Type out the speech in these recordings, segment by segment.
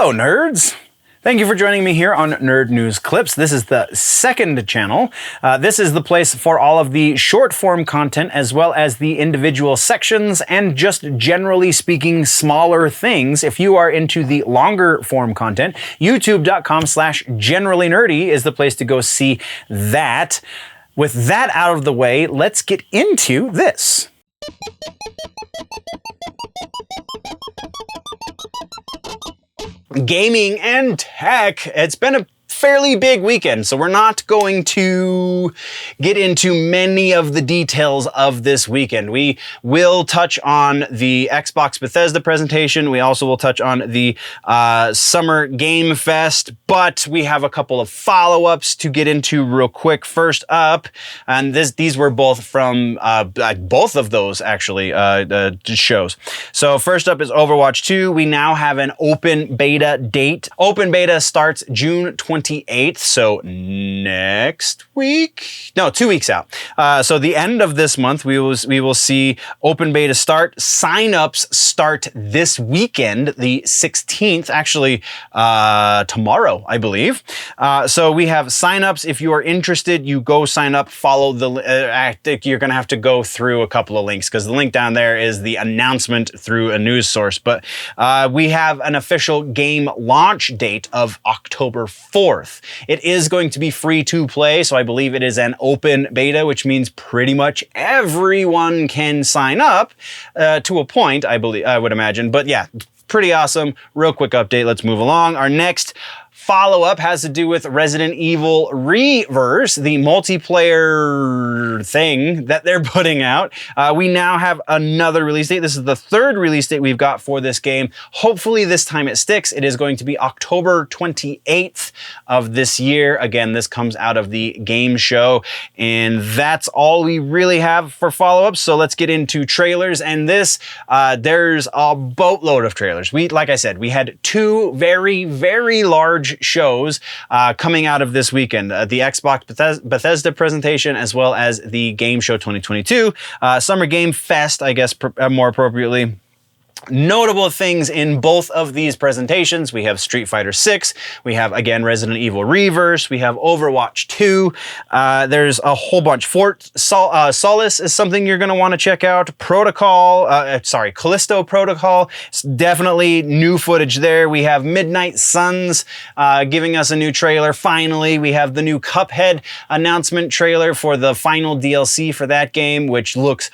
Hello, nerds! Thank you for joining me here on Nerd News Clips. This is the second channel. This is the place for all of the short-form content as well as the individual sections and just generally speaking smaller things. If you are into the longer form content, youtube.com/generallynerdy is the place to go see that. With that out of the way, let's get into this. Gaming and tech. It's been a fairly big weekend, so we're not going to get into many of the details of this weekend. We will touch on the Xbox Bethesda presentation. We also will touch on the Summer Gamefest, but we have a couple of follow-ups to get into real quick. First up, and these were both from both of those actually shows. So first up is Overwatch 2. We now have an open beta date. Open beta starts June 28th, so next week? No, 2 weeks out. So the end of this month, we will see open beta start. Signups start this weekend, the 16th, actually tomorrow, I believe. So we have signups. If you are interested, you go sign up, follow the, you're gonna have to go through a couple of links because the link down there is the announcement through a news source. But we have an official game launch date of October 4th. It is going to be free to play, so I believe it is an open beta, which means pretty much everyone can sign up to a point, I would imagine. But yeah, pretty awesome. Real quick update. Let's move along. Our next follow-up has to do with Resident Evil Reverse, the multiplayer thing that they're putting out. We now have another release date. This is the third release date we've got for this game. Hopefully this time it sticks. It is going to be October 28th of this year. Again, this comes out of the game show, and that's all we really have for follow-ups. So let's get into trailers, and this, there's a boatload of trailers. Like I said, we had two very, very large shows coming out of this weekend. The Xbox Bethesda presentation as well as the Game Show 2022. Summer Game Fest, I guess more appropriately. Notable things in both of these presentations. We have Street Fighter 6. We have, again, Resident Evil Reverse. We have Overwatch 2. There's a whole bunch. Solace is something you're going to want to check out. Callisto Protocol. It's definitely new footage there. We have Midnight Suns giving us a new trailer. Finally, we have the new Cuphead announcement trailer for the final DLC for that game, which looks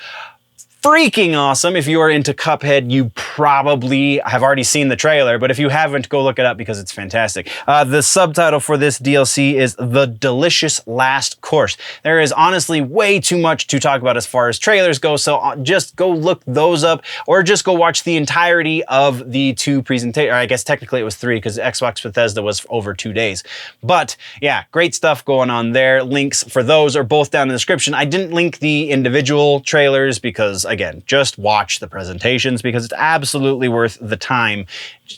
freaking awesome. If you are into Cuphead, you probably have already seen the trailer, but if you haven't, go look it up because it's fantastic. The subtitle for this DLC is The Delicious Last Course. There is honestly way too much to talk about as far as trailers go, so just go look those up, or just go watch the entirety of the two presentations, or I guess technically it was three because Xbox Bethesda was over 2 days. But yeah, great stuff going on there. Links for those are both down in the description. I didn't link the individual trailers because, again, just watch the presentations because it's absolutely worth the time.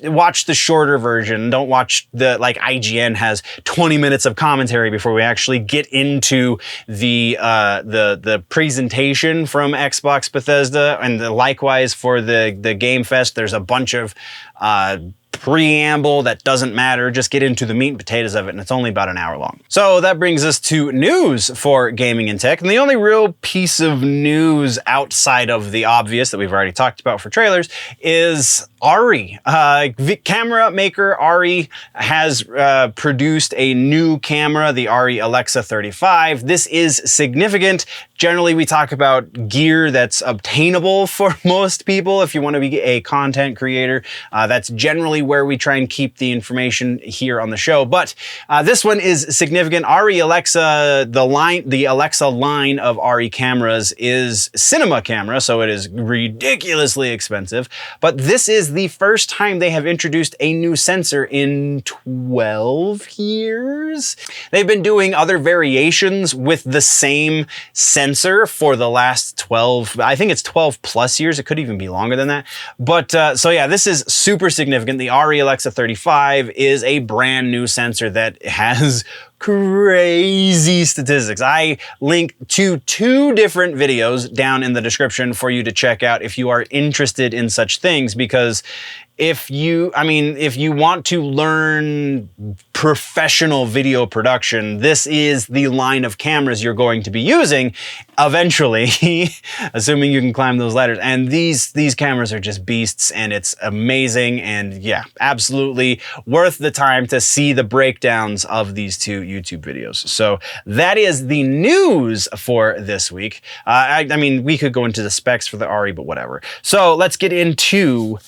Watch the shorter version. Don't watch the, like IGN has 20 minutes of commentary before we actually get into the presentation from Xbox Bethesda, and likewise for the Game Fest. There's a bunch of preamble that doesn't matter. Just get into the meat and potatoes of it, and it's only about an hour long. So that brings us to news for gaming and tech, and the only real piece of news outside of the obvious that we've already talked about for trailers is Arri. Camera maker Arri has produced a new camera, the Arri Alexa 35. This is significant. Generally, we talk about gear that's obtainable for most people. If you want to be a content creator, that's generally where we try and keep the information here on the show. But this one is significant. Arri Alexa, the Alexa line of Arri cameras is cinema camera, so it is ridiculously expensive. But this is the first time they have introduced a new sensor in 12 years. They've been doing other variations with the same sensor for the last 12, I think it's 12 plus years. It could even be longer than that. But so yeah, this is super significant. The Arri Alexa 35 is a brand new sensor that has crazy statistics. I link to 2 different videos down in the description for you to check out if you are interested in such things, because if you want to learn professional video production, this is the line of cameras you're going to be using eventually, assuming you can climb those ladders. And these cameras are just beasts, and it's amazing. And yeah, absolutely worth the time to see the breakdowns of these 2 YouTube videos. So that is the news for this week. I mean, we could go into the specs for the Arri, but whatever. So let's get into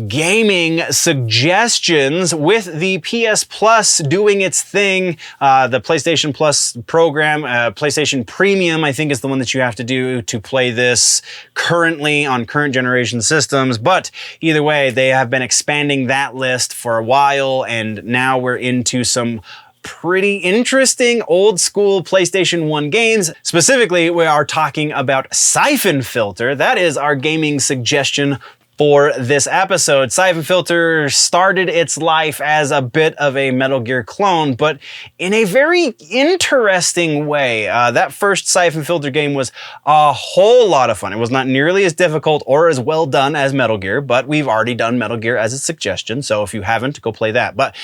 gaming suggestions with the PS Plus doing its thing. The PlayStation Plus program, PlayStation Premium, I think is the one that you have to do to play this currently on current generation systems. But either way, they have been expanding that list for a while, and now we're into some pretty interesting old school PlayStation 1 games. Specifically, we are talking about Syphon Filter. That is our gaming suggestion for this episode. Syphon Filter started its life as a bit of a Metal Gear clone, but in a very interesting way. That first Syphon Filter game was a whole lot of fun. It was not nearly as difficult or as well done as Metal Gear, but we've already done Metal Gear as a suggestion, so if you haven't, go play that. But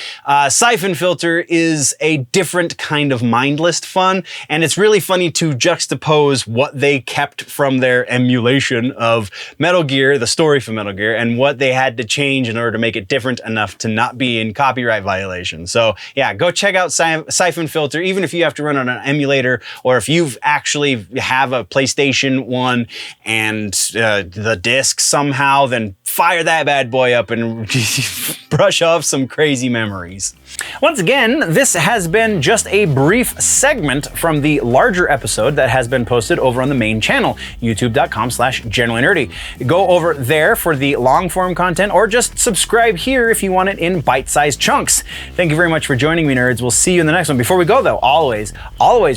Syphon Filter is a different kind of mindless fun, and it's really funny to juxtapose what they kept from their emulation of Metal Gear, the story from Metal Gear, and what they had to change in order to make it different enough to not be in copyright violation. So yeah, go check out Syphon Filter, even if you have to run on an emulator, or if you've actually have a PlayStation 1 and the disc somehow, then fire that bad boy up and brush off some crazy memories. Once again, this has been just a brief segment from the larger episode that has been posted over on the main channel, youtube.com/generallynerdy. Go over there for the long form content, or just subscribe here if you want it in bite-sized chunks. Thank you very much for joining me, nerds. We'll see you in the next one. Before we go though, always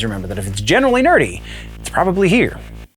remember that if it's generally nerdy, it's probably here.